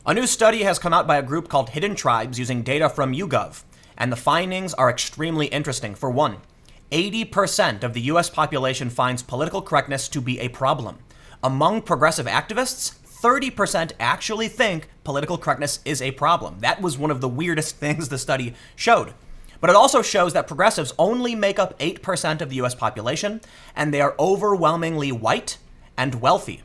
A new study has come out by a group called Hidden Tribes using data from YouGov, and the findings are extremely interesting. For one, 80% of the US population finds political correctness to be a problem. Among progressive activists, 30% actually think political correctness is a problem. That was one of the weirdest things the study showed. But it also shows that progressives only make up 8% of the US population, and they are overwhelmingly white and wealthy.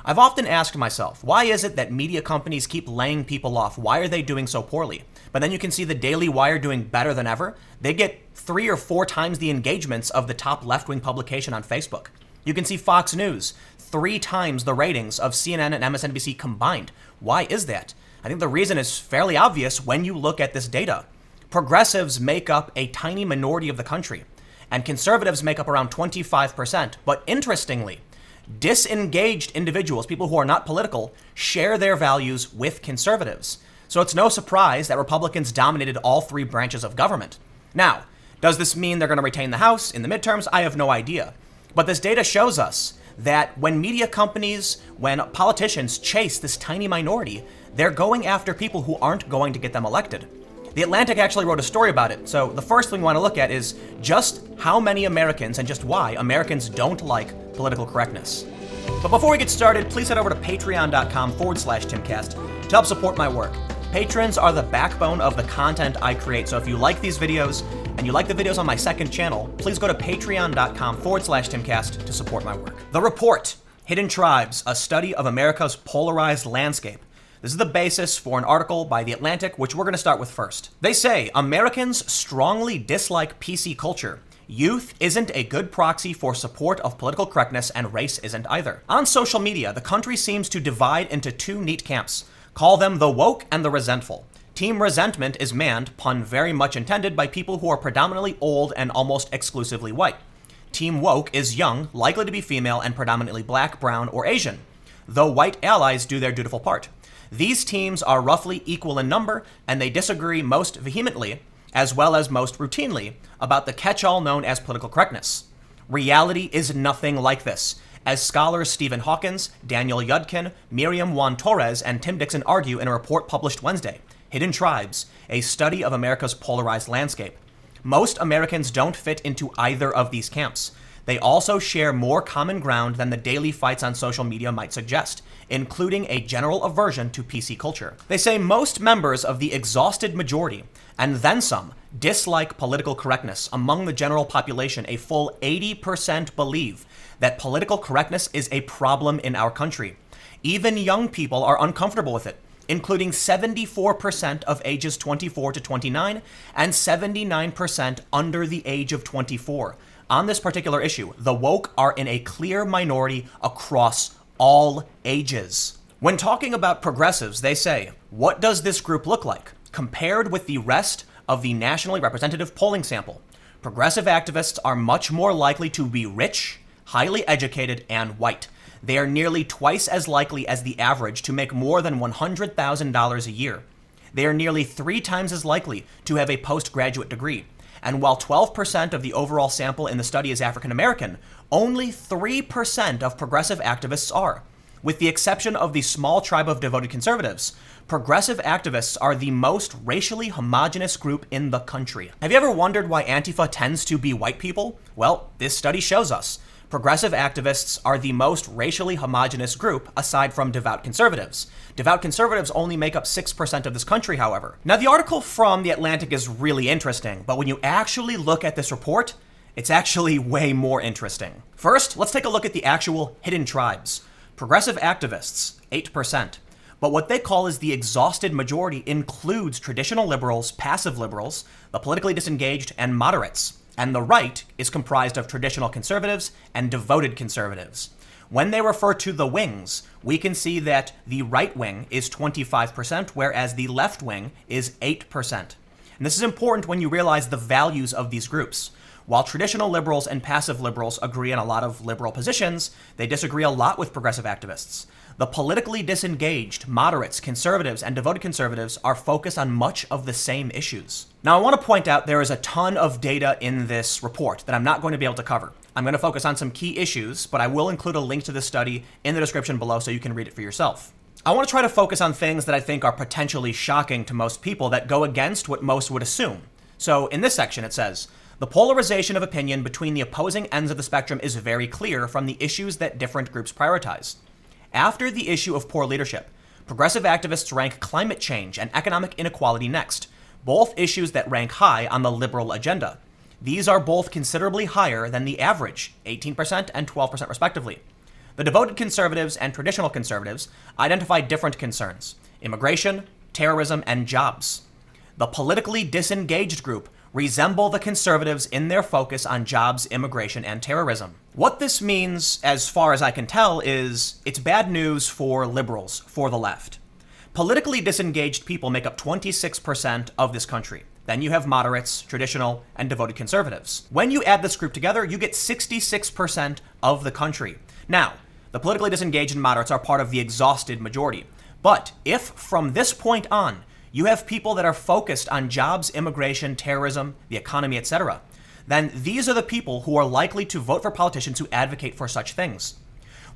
I've often asked myself, why is it that media companies keep laying people off? Why are they doing so poorly? But then you can see the Daily Wire doing better than ever. They get 3 or 4 times the engagements of the top left-wing publication on Facebook. You can see Fox News 3 times the ratings of CNN and MSNBC combined. Why is that? I think the reason is fairly obvious when you look at this data. Progressives make up a tiny minority of the country, and conservatives make up around 25%. But interestingly, disengaged individuals, people who are not political, share their values with conservatives. So it's no surprise that Republicans dominated all 3 branches of government. Now, does this mean they're going to retain the House in the midterms? I have no idea. But this data shows us that when media companies, when politicians chase this tiny minority, they're going after people who aren't going to get them elected. The Atlantic actually wrote a story about it. So the first thing we want to look at is just how many Americans and just why Americans don't like political correctness. But before we get started, please head over to patreon.com/Timcast to help support my work. Patrons are the backbone of the content I create. So if you like these videos and you like the videos on my second channel, please go to patreon.com/Timcast to support my work. The report, Hidden Tribes, a study of America's polarized landscape. This is the basis for an article by The Atlantic, which we're going to start with first. They say, Americans strongly dislike PC culture. Youth isn't a good proxy for support of political correctness, and race isn't either. On social media, the country seems to divide into 2 neat camps. Call them the woke and the resentful. Team resentment is manned, pun very much intended, by people who are predominantly old and almost exclusively white. Team woke is young, likely to be female, and predominantly black, brown, or Asian, though white allies do their dutiful part. These teams are roughly equal in number, and they disagree most vehemently, as well as most routinely, about the catch-all known as political correctness. Reality is nothing like this, as scholars Stephen Hawkins, Daniel Yudkin, Miriam Juan Torres, and Tim Dixon argue in a report published Wednesday, Hidden Tribes, a study of America's polarized landscape. Most Americans don't fit into either of these camps. They also share more common ground than the daily fights on social media might suggest, including a general aversion to PC culture. They say most members of the exhausted majority, and then some, dislike political correctness. Among the general population, a full 80% believe that political correctness is a problem in our country. Even young people are uncomfortable with it, including 74% of ages 24 to 29 and 79% under the age of 24. On this particular issue, the woke are in a clear minority across all ages. When talking about progressives, they say, what does this group look like compared with the rest of the nationally representative polling sample? Progressive activists are much more likely to be rich, highly educated, and white. They are nearly twice as likely as the average to make more than $100,000 a year. They are nearly 3 times as likely to have a postgraduate degree. And while 12% of the overall sample in the study is African American, only 3% of progressive activists are. With the exception of the small tribe of devoted conservatives, progressive activists are the most racially homogenous group in the country. Have you ever wondered why Antifa tends to be white people? Well, this study shows us. Progressive activists are the most racially homogenous group aside from devout conservatives. Devout conservatives only make up 6% of this country, however. Now, the article from The Atlantic is really interesting, but when you actually look at this report, it's actually way more interesting. First, let's take a look at the actual hidden tribes. Progressive activists, 8%. But what they call is the exhausted majority includes traditional liberals, passive liberals, the politically disengaged, and moderates. And the right is comprised of traditional conservatives and devoted conservatives. When they refer to the wings, we can see that the right wing is 25%, whereas the left wing is 8%. And this is important when you realize the values of these groups. While traditional liberals and passive liberals agree on a lot of liberal positions, they disagree a lot with progressive activists. The politically disengaged, moderates, conservatives, and devoted conservatives are focused on much of the same issues. Now, I want to point out there is a ton of data in this report that I'm not going to be able to cover. I'm going to focus on some key issues, but I will include a link to this study in the description below so you can read it for yourself. I want to try to focus on things that I think are potentially shocking to most people that go against what most would assume. So in this section, it says, the polarization of opinion between the opposing ends of the spectrum is very clear from the issues that different groups prioritize. After the issue of poor leadership, progressive activists rank climate change and economic inequality next, both issues that rank high on the liberal agenda. These are both considerably higher than the average, 18% and 12% respectively. The devoted conservatives and traditional conservatives identify different concerns: immigration, terrorism, and jobs. The politically disengaged group resemble the conservatives in their focus on jobs, immigration, and terrorism. What this means, as far as I can tell, is it's bad news for liberals, for the left. Politically disengaged people make up 26% of this country. Then you have moderates, traditional, and devoted conservatives. When you add this group together, you get 66% of the country. Now, the politically disengaged and moderates are part of the exhausted majority. But if from this point on, you have people that are focused on jobs, immigration, terrorism, the economy, etc., then these are the people who are likely to vote for politicians who advocate for such things.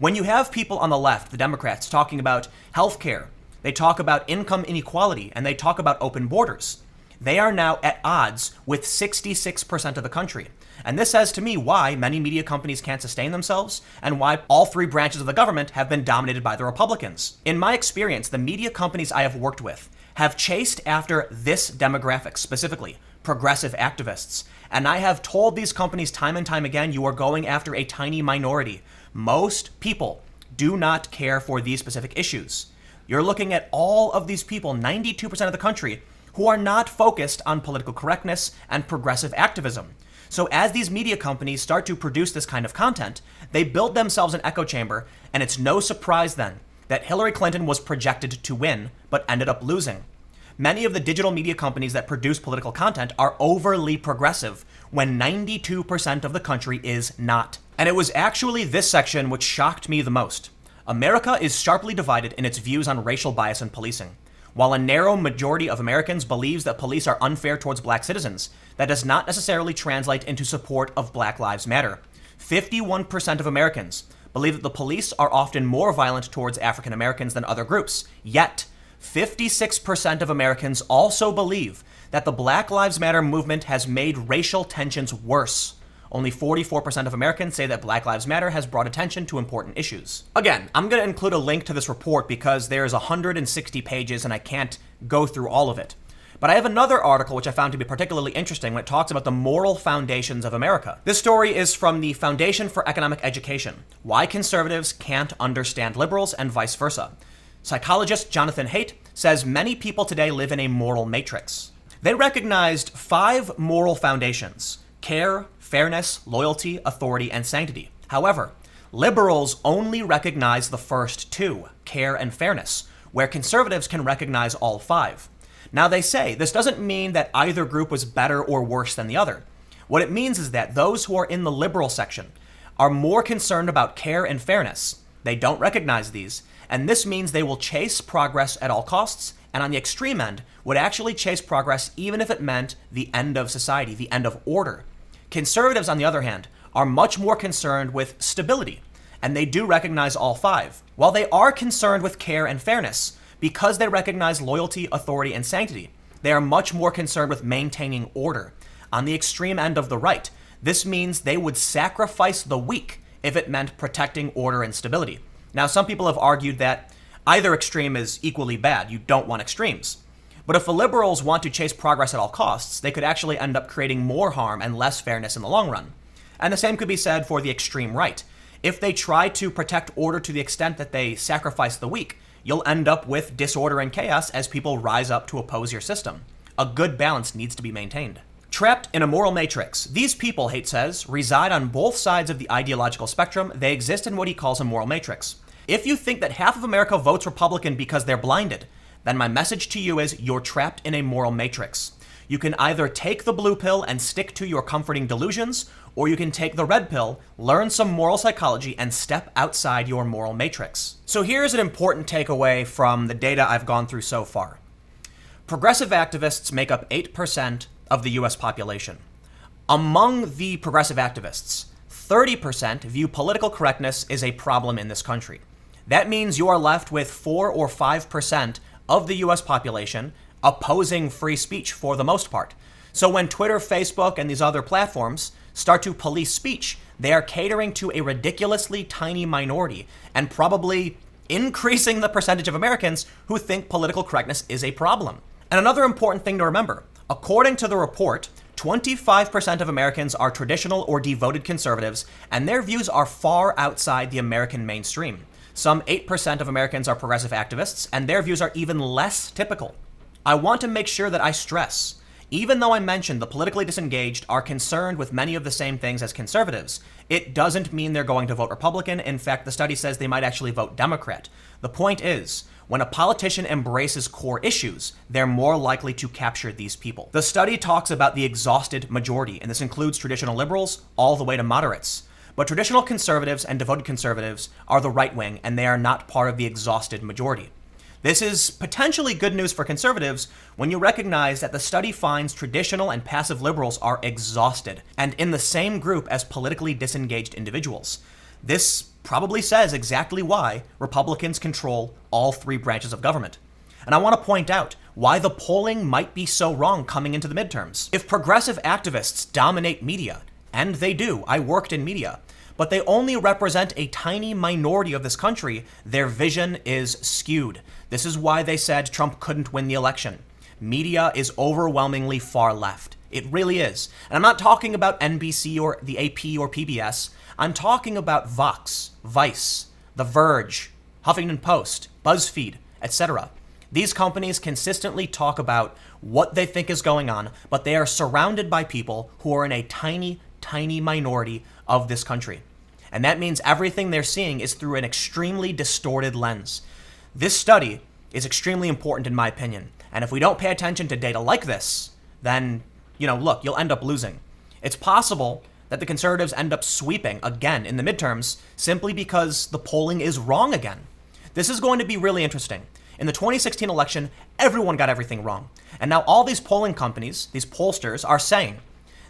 When you have people on the left, the Democrats, talking about healthcare, they talk about income inequality, and they talk about open borders, they are now at odds with 66% of the country. And this says to me why many media companies can't sustain themselves and why all three branches of the government have been dominated by the Republicans. In my experience, the media companies I have worked with have chased after this demographic, specifically progressive activists. And I have told these companies time and time again, you are going after a tiny minority. Most people do not care for these specific issues. You're looking at all of these people, 92% of the country, who are not focused on political correctness and progressive activism. So as these media companies start to produce this kind of content, they build themselves an echo chamber, and it's no surprise then that Hillary Clinton was projected to win, but ended up losing. Many of the digital media companies that produce political content are overly progressive, when 92% of the country is not. And it was actually this section which shocked me the most. America is sharply divided in its views on racial bias and policing. While a narrow majority of Americans believes that police are unfair towards black citizens, that does not necessarily translate into support of Black Lives Matter. 51% of Americans believe that the police are often more violent towards African Americans than other groups. Yet, 56% of Americans also believe that the Black Lives Matter movement has made racial tensions worse. Only 44% of Americans say that Black Lives Matter has brought attention to important issues. Again, I'm going to include a link to this report because there's 160 pages and I can't go through all of it. But I have another article which I found to be particularly interesting when it talks about the moral foundations of America. This story is from the Foundation for Economic Education: Why Conservatives Can't Understand Liberals and Vice Versa. Psychologist Jonathan Haidt says many people today live in a moral matrix. They recognized 5 moral foundations: care, fairness, loyalty, authority, and sanctity. However, liberals only recognize the first 2, care and fairness, where conservatives can recognize all 5. Now they say this doesn't mean that either group was better or worse than the other. What it means is that those who are in the liberal section are more concerned about care and fairness. They don't recognize these, and this means they will chase progress at all costs, and on the extreme end, would actually chase progress even if it meant the end of society, the end of order. Conservatives, on the other hand, are much more concerned with stability, and they do recognize all 5. While they are concerned with care and fairness, because they recognize loyalty, authority, and sanctity, they are much more concerned with maintaining order. On the extreme end of the right, this means they would sacrifice the weak if it meant protecting order and stability. Now, some people have argued that either extreme is equally bad. You don't want extremes. But if the liberals want to chase progress at all costs, they could actually end up creating more harm and less fairness in the long run. And the same could be said for the extreme right. If they try to protect order to the extent that they sacrifice the weak, you'll end up with disorder and chaos as people rise up to oppose your system. A good balance needs to be maintained. Trapped in a moral matrix, these people, Haidt says, reside on both sides of the ideological spectrum. They exist in what he calls a moral matrix. If you think that half of America votes Republican because they're blinded, then my message to you is you're trapped in a moral matrix. You can either take the blue pill and stick to your comforting delusions, or you can take the red pill, learn some moral psychology, and step outside your moral matrix. So here's an important takeaway from the data I've gone through so far. Progressive activists make up 8% of the US population. Among the progressive activists, 30% view political correctness as a problem in this country. that means you are left with 4 or 5% of the US population opposing free speech for the most part. So when Twitter, Facebook, and these other platforms start to police speech, they are catering to a ridiculously tiny minority and probably increasing the percentage of Americans who think political correctness is a problem. And another important thing to remember, according to the report, 25% of Americans are traditional or devoted conservatives, and their views are far outside the American mainstream. Some 8% of Americans are progressive activists, and their views are even less typical. I want to make sure that I stress, even though I mentioned the politically disengaged are concerned with many of the same things as conservatives, it doesn't mean they're going to vote Republican. In fact, the study says they might actually vote Democrat. The point is, when a politician embraces core issues, they're more likely to capture these people. The study talks about the exhausted majority, and this includes traditional liberals all the way to moderates. But traditional conservatives and devoted conservatives are the right wing, and they are not part of the exhausted majority. This is potentially good news for conservatives when you recognize that the study finds traditional and passive liberals are exhausted and in the same group as politically disengaged individuals. This probably says exactly why Republicans control all 3 branches of government. And I want to point out why the polling might be so wrong coming into the midterms. If progressive activists dominate media, and they do, I worked in media, but they only represent a tiny minority of this country, their vision is skewed. This is why they said Trump couldn't win the election. Media is overwhelmingly far left. It really is. And I'm not talking about NBC or the AP or PBS. I'm talking about Vox, Vice, The Verge, Huffington Post, BuzzFeed, etc. These companies consistently talk about what they think is going on, but they are surrounded by people who are in a tiny, tiny minority of this country. And that means everything they're seeing is through an extremely distorted lens. This study is extremely important in my opinion. And if we don't pay attention to data like this, then, look, you'll end up losing. It's possible that the conservatives end up sweeping again in the midterms simply because the polling is wrong again. This is going to be really interesting. In the 2016 election, everyone got everything wrong. And now all these polling companies, these pollsters, are saying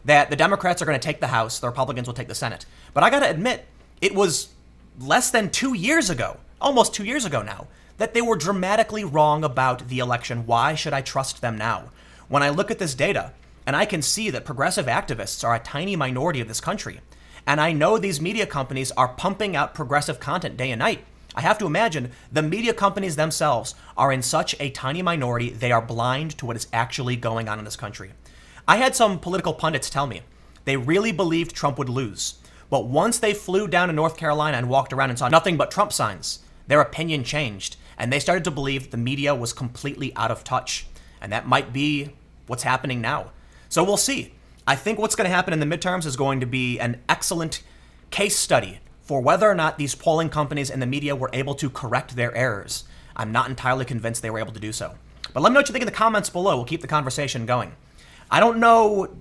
that the Democrats are going to take the House, the Republicans will take the Senate. But I got to admit, it was less than 2 years ago, almost 2 years ago now, that they were dramatically wrong about the election. Why should I trust them now? When I look at this data, and I can see that progressive activists are a tiny minority of this country, and I know these media companies are pumping out progressive content day and night, I have to imagine the media companies themselves are in such a tiny minority, they are blind to what is actually going on in this country. I had some political pundits tell me they really believed Trump would lose. But once they flew down to North Carolina and walked around and saw nothing but Trump signs, their opinion changed, and they started to believe the media was completely out of touch. And that might be what's happening now. So we'll see. I think what's going to happen in the midterms is going to be an excellent case study for whether or not these polling companies and the media were able to correct their errors. I'm not entirely convinced they were able to do so. But let me know what you think in the comments below. We'll keep the conversation going. I don't know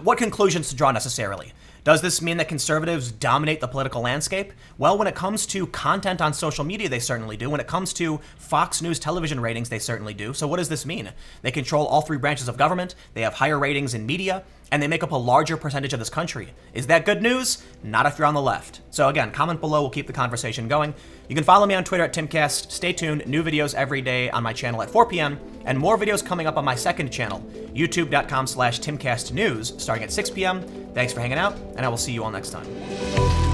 what conclusions to draw necessarily. Does this mean that conservatives dominate the political landscape? Well, when it comes to content on social media, they certainly do. When it comes to Fox News television ratings, they certainly do. So what does this mean? They control all 3 branches of government, they have higher ratings in media, and they make up a larger percentage of this country. Is that good news? Not if you're on the left. So again, comment below, we'll keep the conversation going. You can follow me on Twitter at Timcast. Stay tuned, new videos every day on my channel at 4 p.m., and more videos coming up on my second channel, youtube.com/TimcastNews, starting at 6 p.m. Thanks for hanging out, and I will see you all next time.